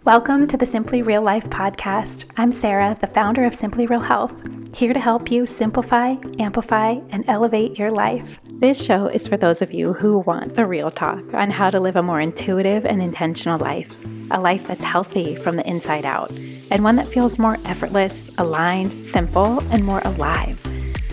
Welcome to the Simply Real Life podcast. I'm Sarah, the founder of Simply Real Health, here to help you simplify, amplify, and elevate your life. This show is for those of you who want the real talk on how to live a more intuitive and intentional life, a life that's healthy from the inside out, and one that feels more effortless, aligned, simple, and more alive.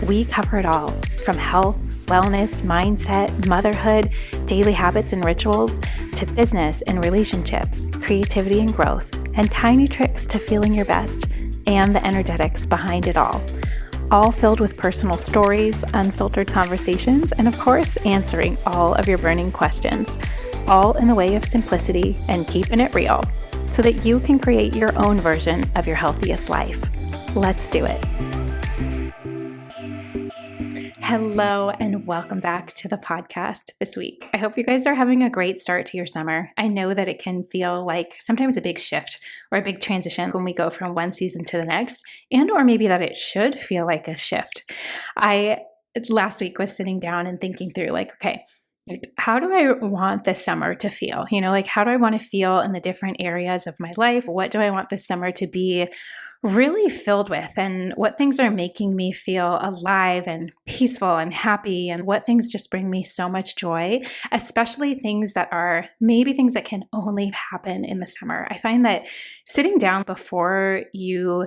We cover it all, from health, wellness, mindset, motherhood, daily habits and rituals, to business and relationships, creativity and growth, and tiny tricks to feeling your best, and the energetics behind it all filled with personal stories, unfiltered conversations, and of course, answering all of your burning questions, all in the way of simplicity and keeping it real, so that you can create your own version of your healthiest life. Let's do it. Hello and welcome back to the podcast this week. I hope you guys are having a great start to your summer. I know that it can feel like sometimes a big shift or a big transition when we go from one season to the next, and or maybe that it should feel like a shift. I last week was sitting down and thinking through okay, how do I want this summer to feel? How do I want to feel in the different areas of my life? What do I want this summer to be really filled with, and what things are making me feel alive and peaceful and happy, and what things just bring me so much joy, especially things that are maybe things that can only happen in the summer. I find that sitting down before you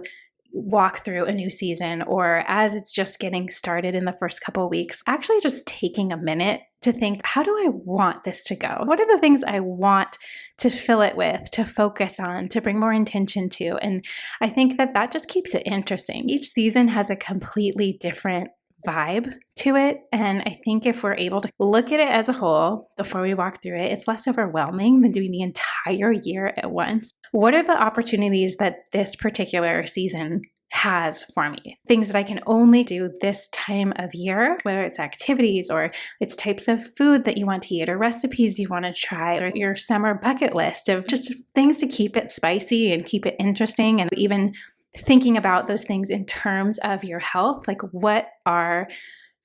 walk through a new season, or as it's just getting started in the first couple of weeks, actually just taking a minute to think, how do I want this to go? What are the things I want to fill it with, to focus on, to bring more intention to? And I think that just keeps it interesting. Each season has a completely different vibe to it. And I think if we're able to look at it as a whole before we walk through it, it's less overwhelming than doing the entire year at once. What are the opportunities that this particular season has for me? Things that I can only do this time of year, whether it's activities or it's types of food that you want to eat or recipes you want to try, or your summer bucket list of just things to keep it spicy and keep it interesting, and even thinking about those things in terms of your health. What are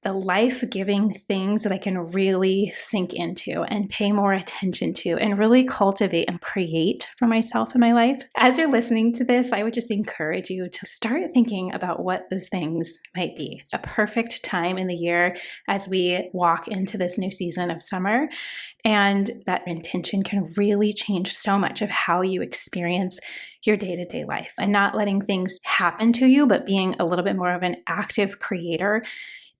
the life-giving things that I can really sink into and pay more attention to and really cultivate and create for myself in my life? As you're listening to this, I would just encourage you to start thinking about what those things might be. It's a perfect time in the year as we walk into this new season of summer, and that intention can really change so much of how you experience your day-to-day life, and not letting things happen to you, but being a little bit more of an active creator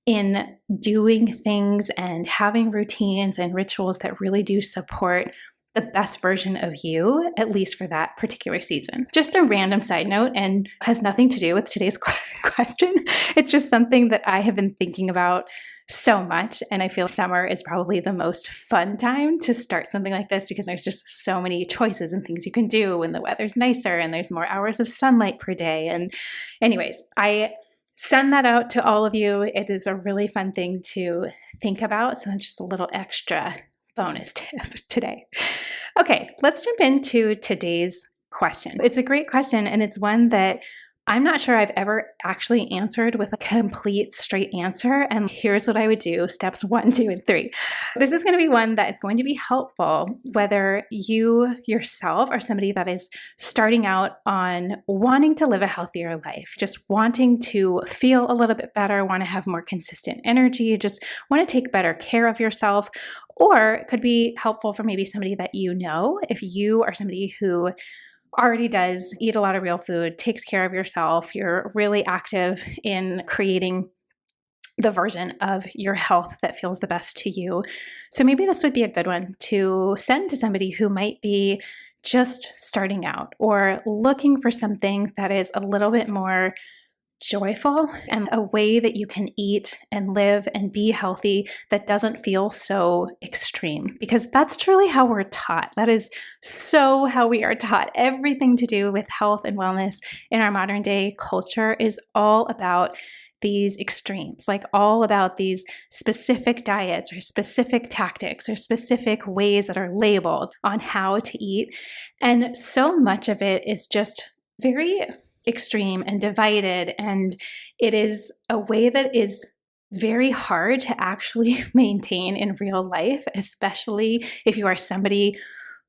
in doing things and having routines and rituals that really do support the best version of you, at least for that particular season. Just a random side note, and has nothing to do with today's question. It's just something that I have been thinking about so much, and I feel summer is probably the most fun time to start something like this, because there's just so many choices and things you can do when the weather's nicer and there's more hours of sunlight per day. And anyways, I send that out to all of you. It is a really fun thing to think about. So just a little extra bonus tip today. Okay, let's jump into today's question. It's a great question, and it's one that I'm not sure I've ever actually answered with a complete straight answer. And here's what I would do. Steps 1, 2, and 3. This is going to be one that is going to be helpful whether you yourself are somebody that is starting out on wanting to live a healthier life, just wanting to feel a little bit better, want to have more consistent energy, just want to take better care of yourself. Or it could be helpful for maybe somebody that you know, if you are somebody who already does eat a lot of real food, takes care of yourself, you're really active in creating the version of your health that feels the best to you. So maybe this would be a good one to send to somebody who might be just starting out or looking for something that is a little bit more joyful and a way that you can eat and live and be healthy that doesn't feel so extreme, because that's truly how we're taught. That is so how we are taught. Everything to do with health and wellness in our modern day culture is all about these extremes, all about these specific diets or specific tactics or specific ways that are labeled on how to eat. And so much of it is just very extreme and divided, and it is a way that is very hard to actually maintain in real life, especially if you are somebody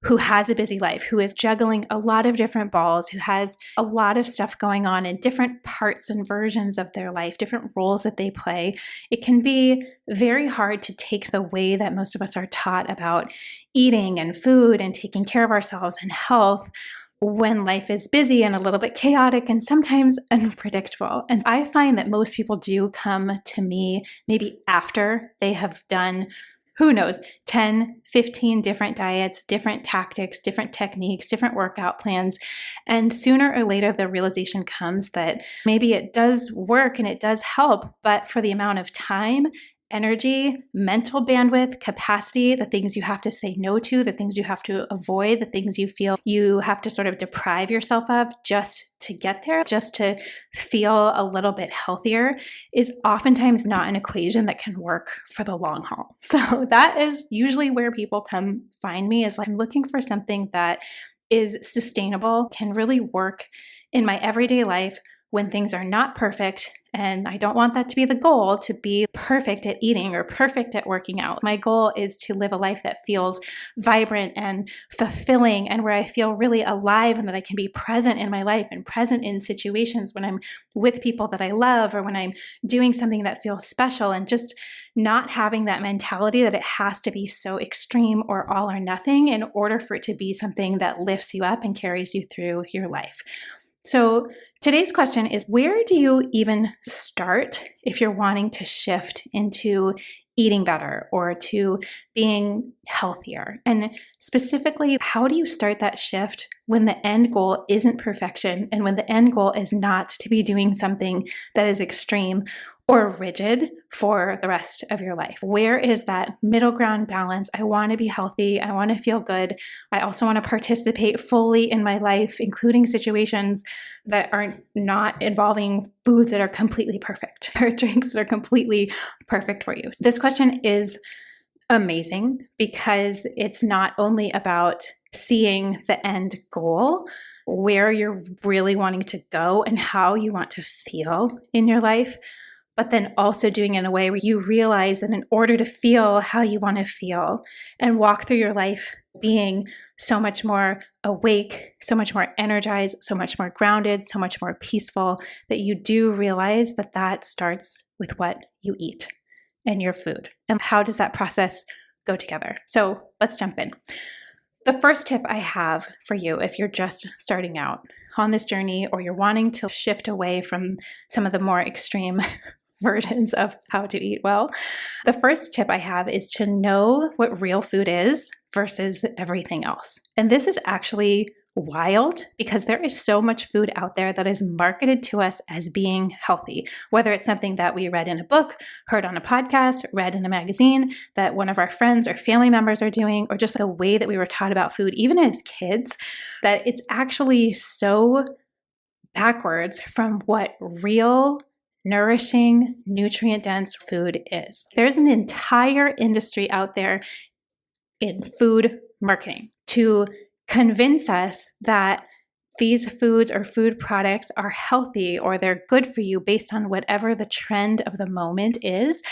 who has a busy life, who is juggling a lot of different balls, who has a lot of stuff going on in different parts and versions of their life, different roles that they play, it can be very hard to take the way that most of us are taught about eating and food and taking care of ourselves and health when life is busy and a little bit chaotic and sometimes unpredictable. And I find that most people do come to me maybe after they have done, who knows, 10, 15 different diets, different tactics, different techniques, different workout plans. And sooner or later, the realization comes that maybe it does work and it does help, but for the amount of time, energy, mental bandwidth, capacity, the things you have to say no to, the things you have to avoid, the things you feel you have to sort of deprive yourself of just to get there, just to feel a little bit healthier, is oftentimes not an equation that can work for the long haul. So that is usually where people come find me, is I'm looking for something that is sustainable, can really work in my everyday life when things are not perfect. And I don't want that to be the goal, to be perfect at eating or perfect at working out. My goal is to live a life that feels vibrant and fulfilling, and where I feel really alive and that I can be present in my life and present in situations when I'm with people that I love or when I'm doing something that feels special, and just not having that mentality that it has to be so extreme or all or nothing in order for it to be something that lifts you up and carries you through your life. So today's question is, where do you even start if you're wanting to shift into eating better or to being healthier? And specifically, how do you start that shift when the end goal isn't perfection and when the end goal is not to be doing something that is extreme or rigid for the rest of your life? Where is that middle ground balance? I want to be healthy. I want to feel good. I also want to participate fully in my life, including situations that aren't not involving foods that are completely perfect or drinks that are completely perfect for you. This question is amazing because it's not only about seeing the end goal, where you're really wanting to go and how you want to feel in your life, but then also doing it in a way where you realize that in order to feel how you want to feel and walk through your life being so much more awake, so much more energized, so much more grounded, so much more peaceful, that you do realize that that starts with what you eat and your food. And how does that process go together? So let's jump in. The first tip I have for you, if you're just starting out on this journey or you're wanting to shift away from some of the more extreme versions of how to eat well, the first tip I have is to know what real food is versus everything else. And this is actually wild because there is so much food out there that is marketed to us as being healthy, whether it's something that we read in a book, heard on a podcast, read in a magazine, that one of our friends or family members are doing, or just the way that we were taught about food, even as kids, that it's actually so backwards from what real, nourishing, nutrient-dense food is. There's an entire industry out there in food marketing to convince us that these foods or food products are healthy or they're good for you based on whatever the trend of the moment is.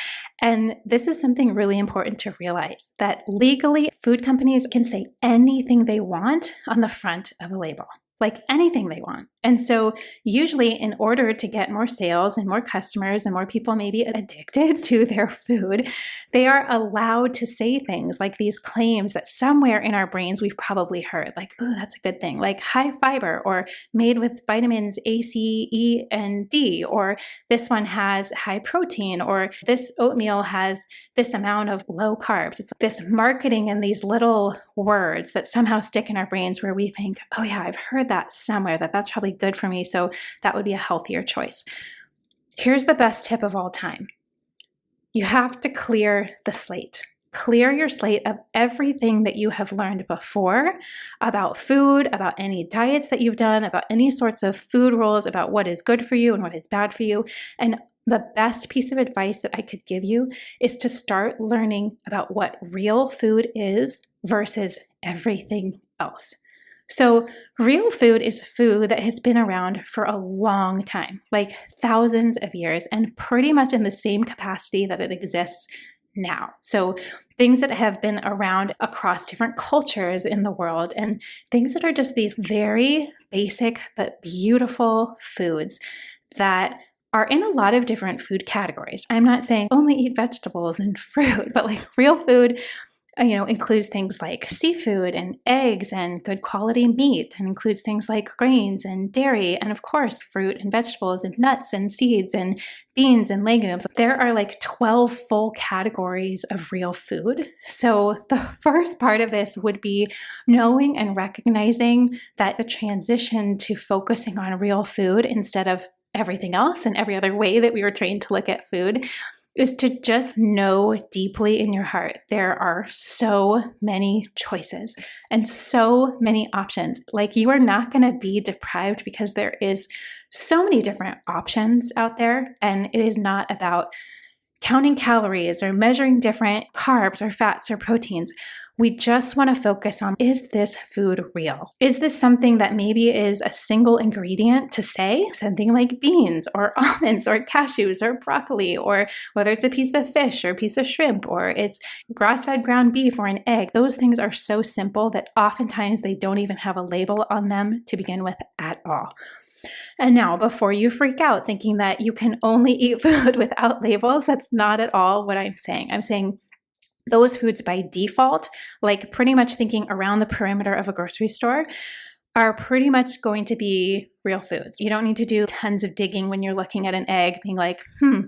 And this is something really important to realize, that legally food companies can say anything they want on the front of a label. Like anything they want. And so usually in order to get more sales and more customers and more people maybe addicted to their food, they are allowed to say things like these claims that somewhere in our brains we've probably heard, like, oh, that's a good thing, like high fiber or made with vitamins A, C, E, and D, or this one has high protein, or this oatmeal has this amount of low carbs. It's this marketing and these little words that somehow stick in our brains where we think, oh yeah, I've heard that somewhere, that's probably good for me, so that would be a healthier choice. Here's the best tip of all time. You have to clear the slate. Clear your slate of everything that you have learned before about food, about any diets that you've done, about any sorts of food rules, about what is good for you and what is bad for you. And the best piece of advice that I could give you is to start learning about what real food is versus everything else. So real food is food that has been around for a long time, like thousands of years, and pretty much in the same capacity that it exists now. So things that have been around across different cultures in the world, and things that are just these very basic but beautiful foods that are in a lot of different food categories. I'm not saying only eat vegetables and fruit, but like real food includes things like seafood and eggs and good quality meat, and includes things like grains and dairy, and of course, fruit and vegetables and nuts and seeds and beans and legumes. There are like 12 full categories of real food. So the first part of this would be knowing and recognizing that the transition to focusing on real food instead of everything else and every other way that we were trained to look at food is to just know deeply in your heart there are so many choices and so many options. Like, you are not going to be deprived because there is so many different options out there, and it is not about counting calories or measuring different carbs or fats or proteins. We just want to focus on, is this food real? Is this something that maybe is a single ingredient to say, something like beans or almonds or cashews or broccoli, or whether it's a piece of fish or a piece of shrimp, or it's grass-fed ground beef or an egg. Those things are so simple that oftentimes they don't even have a label on them to begin with at all. And now, before you freak out thinking that you can only eat food without labels, that's not at all what I'm saying. I'm saying those foods by default, like pretty much thinking around the perimeter of a grocery store, are pretty much going to be real foods. You don't need to do tons of digging when you're looking at an egg, being like,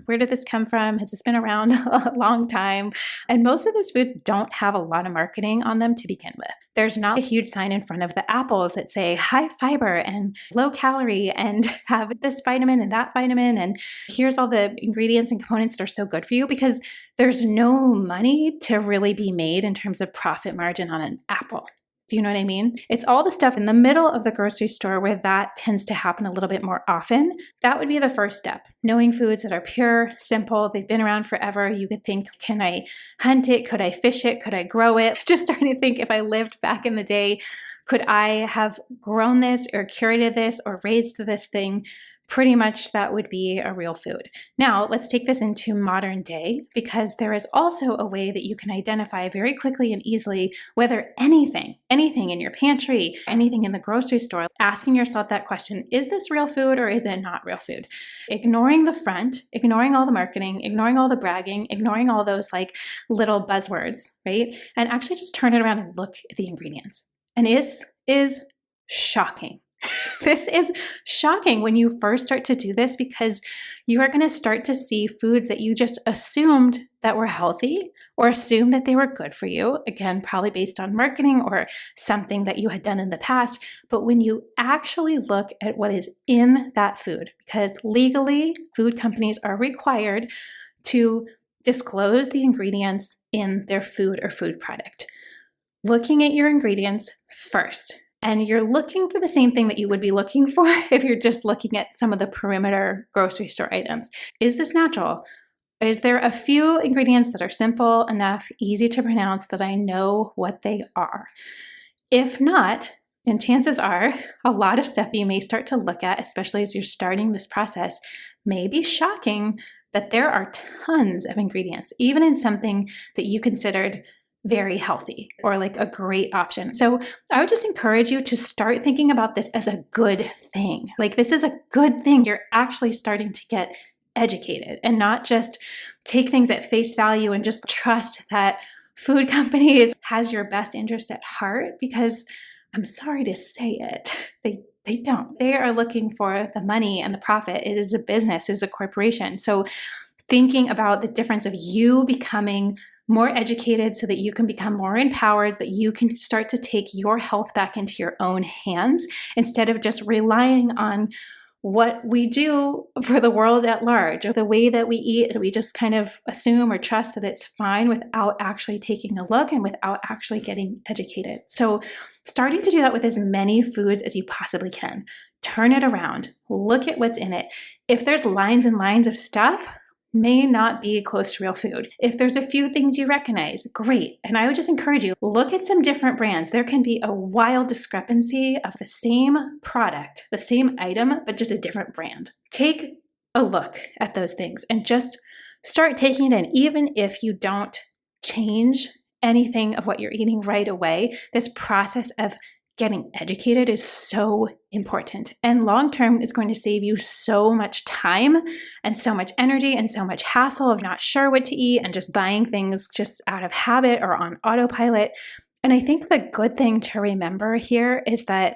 where did this come from? Has this been around a long time? And most of those foods don't have a lot of marketing on them to begin with. There's not a huge sign in front of the apples that say high fiber and low calorie and have this vitamin and that vitamin, and here's all the ingredients and components that are so good for you, because there's no money to really be made in terms of profit margin on an apple. Do you know what I mean? It's all the stuff in the middle of the grocery store where that tends to happen a little bit more often. That would be the first step. Knowing foods that are pure, simple, they've been around forever. You could think, can I hunt it? Could I fish it? Could I grow it? Just starting to think, if I lived back in the day, could I have grown this or curated this or raised this thing? Pretty much that would be a real food. Now, let's take this into modern day, because there is also a way that you can identify very quickly and easily whether anything in your pantry, anything in the grocery store, asking yourself that question, is this real food or is it not real food? Ignoring the front, ignoring all the marketing, ignoring all the bragging, ignoring all those like little buzzwords, right? And actually just turn it around and look at the ingredients. And it is shocking. This is shocking when you first start to do this, because you are going to start to see foods that you just assumed that were healthy or assumed that they were good for you. Again, probably based on marketing or something that you had done in the past. But when you actually look at what is in that food, because legally food companies are required to disclose the ingredients in their food or food product. Looking at your ingredients first. And you're looking for the same thing that you would be looking for if you're just looking at some of the perimeter grocery store items. Is this natural? Is there a few ingredients that are simple enough, easy to pronounce, that I know what they are? If not, and chances are a lot of stuff you may start to look at, especially as you're starting this process, may be shocking that there are tons of ingredients, even in something that you considered very healthy or like a great option. So I would just encourage you to start thinking about this as a good thing. Like, this is a good thing. You're actually starting to get educated and not just take things at face value and just trust that food companies has your best interest at heart, because I'm sorry to say it, they don't. They are looking for the money and the profit. It is a business, it is a corporation. So thinking about the difference of you becoming more educated so that you can become more empowered, that you can start to take your health back into your own hands instead of just relying on what we do for the world at large, or the way that we eat, and we just kind of assume or trust that it's fine without actually taking a look and without actually getting educated. So starting to do that with as many foods as you possibly can. Turn it around. Look at what's in it. If there's lines and lines of stuff, may not be close to real food. If there's a few things you recognize, great. And I would just encourage you, look at some different brands. There can be a wild discrepancy of the same product, the same item, but just a different brand. Take a look at those things and just start taking it in, even if you don't change anything of what you're eating right away, this process of getting educated is so important. And long term, it's going to save you so much time and so much energy and so much hassle of not sure what to eat and just buying things just out of habit or on autopilot. And I think the good thing to remember here is that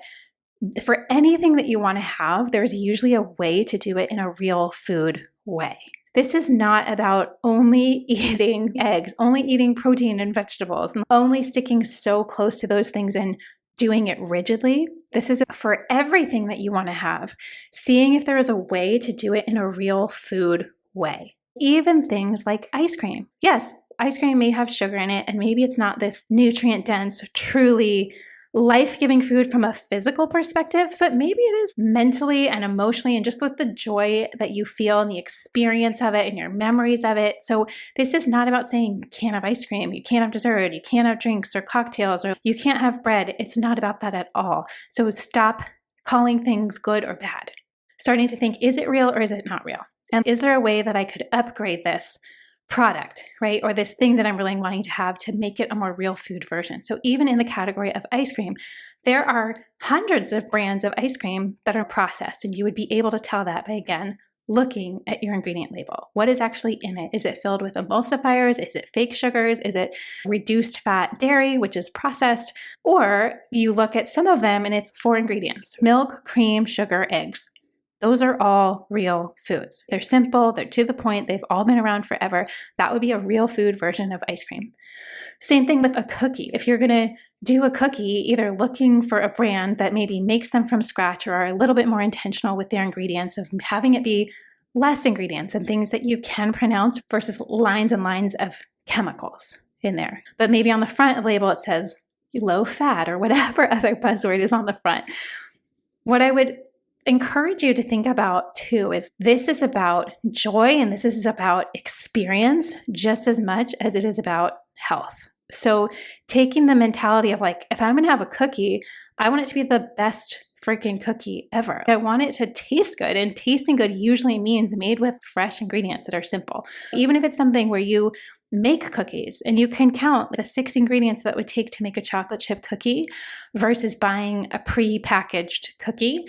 for anything that you want to have, there's usually a way to do it in a real food way. This is not about only eating eggs, only eating protein and vegetables, and only sticking so close to those things and doing it rigidly. This is for everything that you want to have, seeing if there is a way to do it in a real food way. Even things like ice cream. Yes, ice cream may have sugar in it, and maybe it's not this nutrient-dense, truly life-giving food from a physical perspective, but maybe it is mentally and emotionally, and just with the joy that you feel and the experience of it and your memories of it. So this is not about saying you can't have ice cream, you can't have dessert, you can't have drinks or cocktails, or you can't have bread. It's not about that at all. So stop calling things good or bad. Starting to think, is it real or is it not real? And is there a way that I could upgrade this product, right? Or this thing that I'm really wanting to have to make it a more real food version. So even in the category of ice cream, there are hundreds of brands of ice cream that are processed, and you would be able to tell that by, again, looking at your ingredient label. What is actually in it? Is it filled with emulsifiers? Is it fake sugars? Is it reduced fat dairy, which is processed? Or you look at some of them and it's 4 ingredients: milk, cream, sugar, eggs. Those are all real foods. They're simple, they're to the point, they've all been around forever. That would be a real food version of ice cream. Same thing with a cookie. If you're gonna do a cookie, either looking for a brand that maybe makes them from scratch or are a little bit more intentional with their ingredients, of having it be less ingredients and things that you can pronounce versus lines and lines of chemicals in there. But maybe on the front label it says low fat or whatever other buzzword is on the front. What I would encourage you to think about too is this is about joy and this is about experience just as much as it is about health. So taking the mentality of like, if I'm going to have a cookie, I want it to be the best freaking cookie ever. I want it to taste good, and tasting good usually means made with fresh ingredients that are simple. Even if it's something where you make cookies and you can count the 6 ingredients that it would take to make a chocolate chip cookie versus buying a pre-packaged cookie,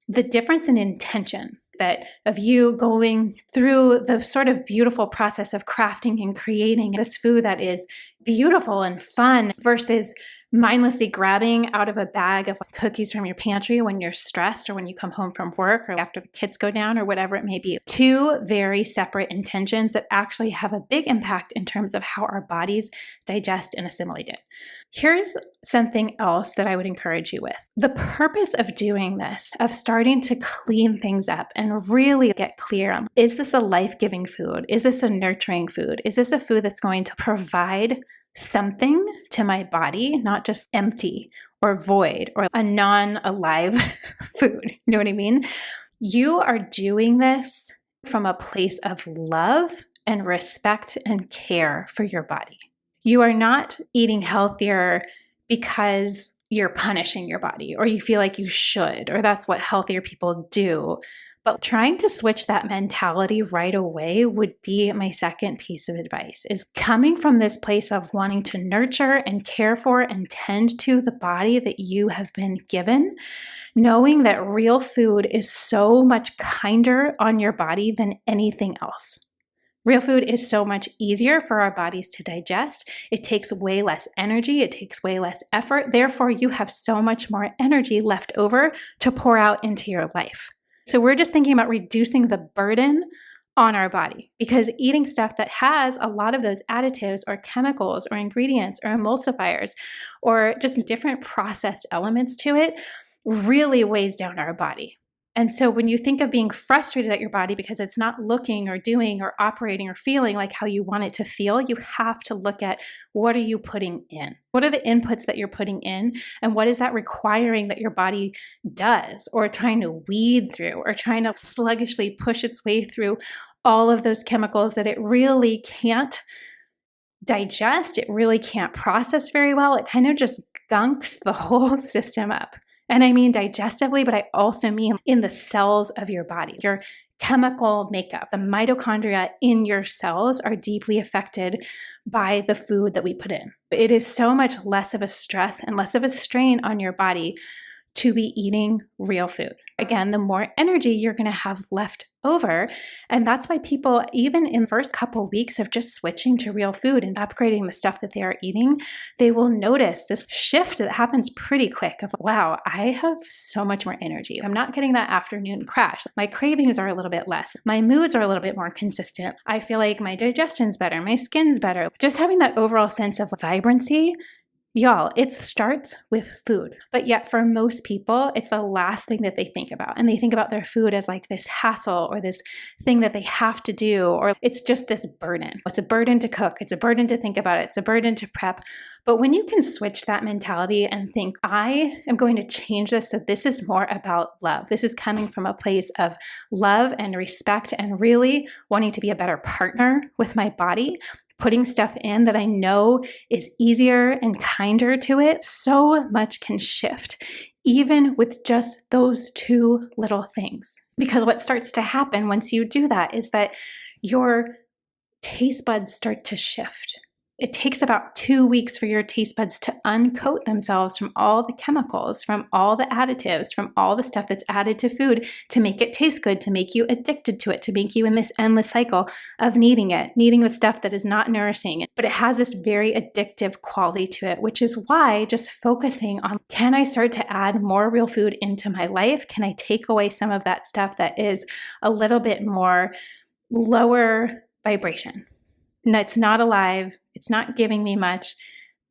the difference in intention that of you going through the sort of beautiful process of crafting and creating this food that is beautiful and fun versus mindlessly grabbing out of a bag of cookies from your pantry when you're stressed or when you come home from work or after the kids go down or whatever it may be. 2 very separate intentions that actually have a big impact in terms of how our bodies digest and assimilate it. Here's something else that I would encourage you with. The purpose of doing this, of starting to clean things up and really get clear on, is this a life-giving food? Is this a nurturing food? Is this a food that's going to provide something to my body, not just empty or void or a non-alive food? You know what I mean? You are doing this from a place of love and respect and care for your body. You are not eating healthier because you're punishing your body or you feel like you should, or that's what healthier people do. But trying to switch that mentality right away would be my second piece of advice, is coming from this place of wanting to nurture and care for and tend to the body that you have been given, knowing that real food is so much kinder on your body than anything else. Real food is so much easier for our bodies to digest. It takes way less energy. It takes way less effort. Therefore, you have so much more energy left over to pour out into your life. So we're just thinking about reducing the burden on our body, because eating stuff that has a lot of those additives or chemicals or ingredients or emulsifiers or just different processed elements to it really weighs down our body. And so when you think of being frustrated at your body because it's not looking or doing or operating or feeling like how you want it to feel, you have to look at, what are you putting in? What are the inputs that you're putting in? And what is that requiring that your body does, or trying to weed through, or trying to sluggishly push its way through all of those chemicals that it really can't digest, it really can't process very well. It kind of just gunks the whole system up. And I mean digestively, but I also mean in the cells of your body. Your chemical makeup, the mitochondria in your cells are deeply affected by the food that we put in. It is so much less of a stress and less of a strain on your body to be eating real food. Again, the more energy you're going to have left over. And that's why people, even in the first couple of weeks of just switching to real food and upgrading the stuff that they are eating, they will notice this shift that happens pretty quick of, wow, I have so much more energy. I'm not getting that afternoon crash. My cravings are a little bit less. My moods are a little bit more consistent. I feel like my digestion's better. My skin's better. Just having that overall sense of vibrancy. Y'all, it starts with food. But yet for most people, it's the last thing that they think about. And they think about their food as like this hassle or this thing that they have to do, or it's just this burden. It's a burden to cook. It's a burden to think about it. It's a burden to prep. But when you can switch that mentality and think, I am going to change this so this is more about love. This is coming from a place of love and respect and really wanting to be a better partner with my body, putting stuff in that I know is easier and kinder to it, so much can shift, even with just those two little things. Because what starts to happen once you do that is that your taste buds start to shift. It takes about 2 weeks for your taste buds to uncoat themselves from all the chemicals, from all the additives, from all the stuff that's added to food to make it taste good, to make you addicted to it, to make you in this endless cycle of needing the stuff that is not nourishing. But it has this very addictive quality to it, which is why just focusing on, can I start to add more real food into my life? Can I take away some of that stuff that is a little bit more lower vibration? And it's not alive. It's not giving me much,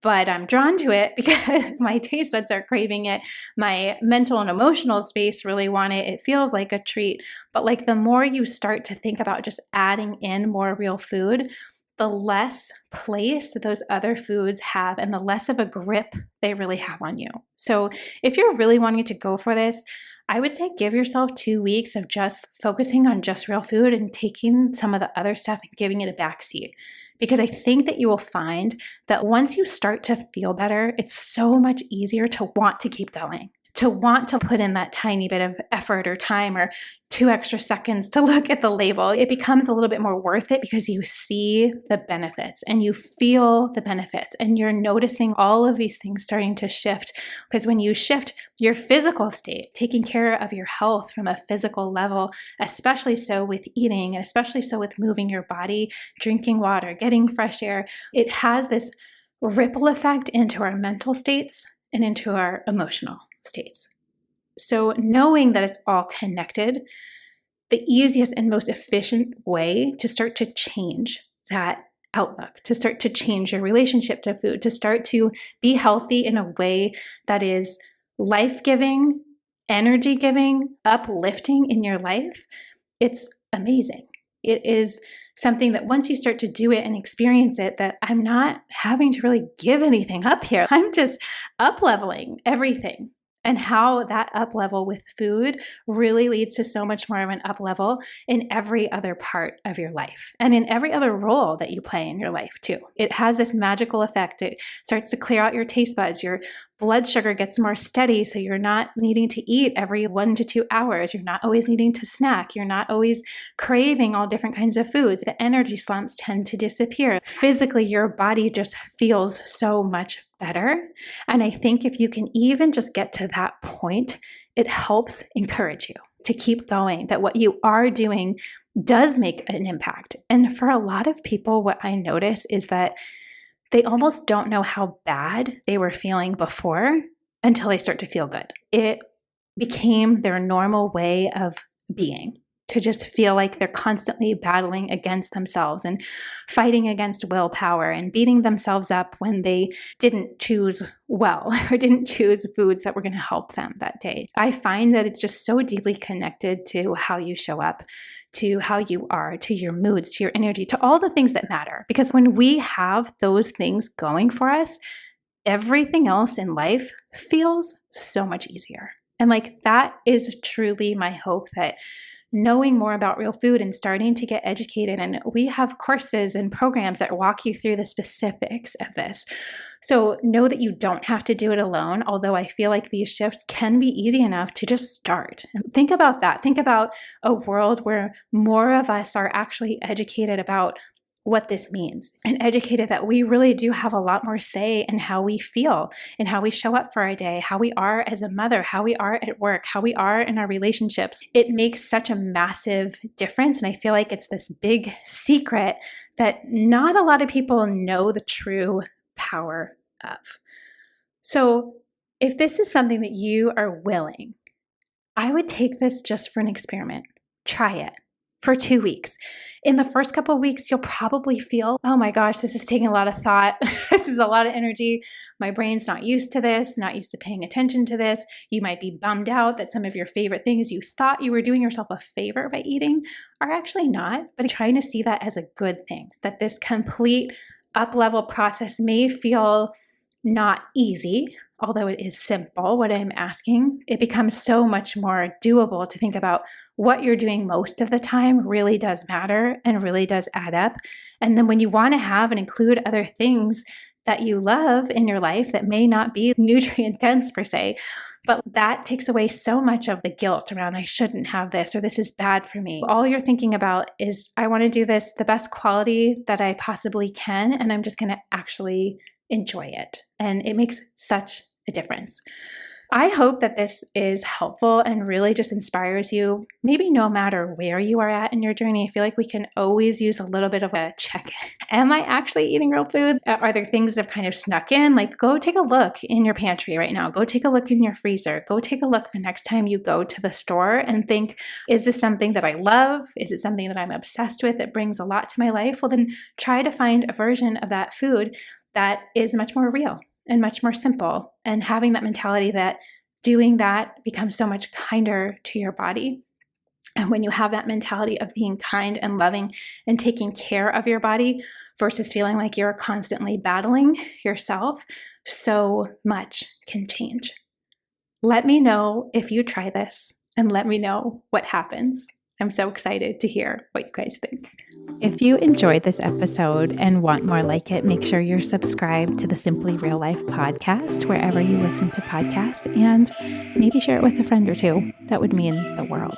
but I'm drawn to it because my taste buds are craving it. My mental and emotional space really want it. It feels like a treat. But like the more you start to think about just adding in more real food, the less place that those other foods have and the less of a grip they really have on you. So if you're really wanting to go for this, I would say give yourself 2 weeks of just focusing on just real food and taking some of the other stuff and giving it a backseat. Because I think that you will find that once you start to feel better, it's so much easier to want to keep going, to want to put in that tiny bit of effort or time or 2 extra seconds to look at the label. It becomes a little bit more worth it because you see the benefits and you feel the benefits and you're noticing all of these things starting to shift. Because when you shift your physical state, taking care of your health from a physical level, especially so with eating and especially so with moving your body, drinking water, getting fresh air, it has this ripple effect into our mental states and into our emotional states. So knowing that it's all connected, the easiest and most efficient way to start to change that outlook, to start to change your relationship to food, to start to be healthy in a way that is life-giving, energy-giving, uplifting in your life, it's amazing. It is something that once you start to do it and experience it, that I'm not having to really give anything up here. I'm just up-leveling everything. And how that up level with food really leads to so much more of an up level in every other part of your life and in every other role that you play in your life too. It has this magical effect. It starts to clear out your taste buds. Your blood sugar gets more steady, so you're not needing to eat every 1 to 2 hours. You're not always needing to snack. You're not always craving all different kinds of foods. The energy slumps tend to disappear. Physically, your body just feels so much better. And I think if you can even just get to that point, it helps encourage you to keep going, that what you are doing does make an impact. And for a lot of people, what I notice is that they almost don't know how bad they were feeling before until they start to feel good. It became their normal way of being, to just feel like they're constantly battling against themselves and fighting against willpower and beating themselves up when they didn't choose well or didn't choose foods that were going to help them that day. I find that it's just so deeply connected to how you show up, to how you are, to your moods, to your energy, to all the things that matter. Because when we have those things going for us, everything else in life feels so much easier. And like that is truly my hope, that knowing more about real food and starting to get educated. And we have courses and programs that walk you through the specifics of this. So know that you don't have to do it alone, although I feel like these shifts can be easy enough to just start. And think about that. Think about a world where more of us are actually educated about what this means and educated that we really do have a lot more say in how we feel and how we show up for our day, how we are as a mother, how we are at work, how we are in our relationships. It makes such a massive difference. And I feel like it's this big secret that not a lot of people know the true power of. So if this is something that you are willing, I would take this just for an experiment. Try it for 2 weeks. In the first couple of weeks, you'll probably feel, oh my gosh, this is taking a lot of thought. This is a lot of energy. My brain's not used to this, not used to paying attention to this. You might be bummed out that some of your favorite things you thought you were doing yourself a favor by eating are actually not, but trying to see that as a good thing, that this complete up-level process may feel not easy, although it is simple, what I'm asking, it becomes so much more doable to think about what you're doing most of the time really does matter and really does add up. And then when you want to have and include other things that you love in your life that may not be nutrient dense per se, but that takes away so much of the guilt around I shouldn't have this or this is bad for me. All you're thinking about is I want to do this the best quality that I possibly can, and I'm just going to actually enjoy it. And it makes such a difference. I hope that this is helpful and really just inspires you, maybe no matter where you are at in your journey. I feel like we can always use a little bit of a check. Am I actually eating real food? Are there things that have kind of snuck in? Like go take a look in your pantry right now. Go take a look in your freezer. Go take a look the next time you go to the store and think, is this something that I love? Is it something that I'm obsessed with that brings a lot to my life? Well, then try to find a version of that food that is much more real and much more simple, and having that mentality that doing that becomes so much kinder to your body. And when you have that mentality of being kind and loving and taking care of your body versus feeling like you're constantly battling yourself, so much can change. Let me know if you try this and let me know what happens. I'm so excited to hear what you guys think. If you enjoyed this episode and want more like it, make sure you're subscribed to the Simply Real Life podcast wherever you listen to podcasts, and maybe share it with a friend or two. That would mean the world.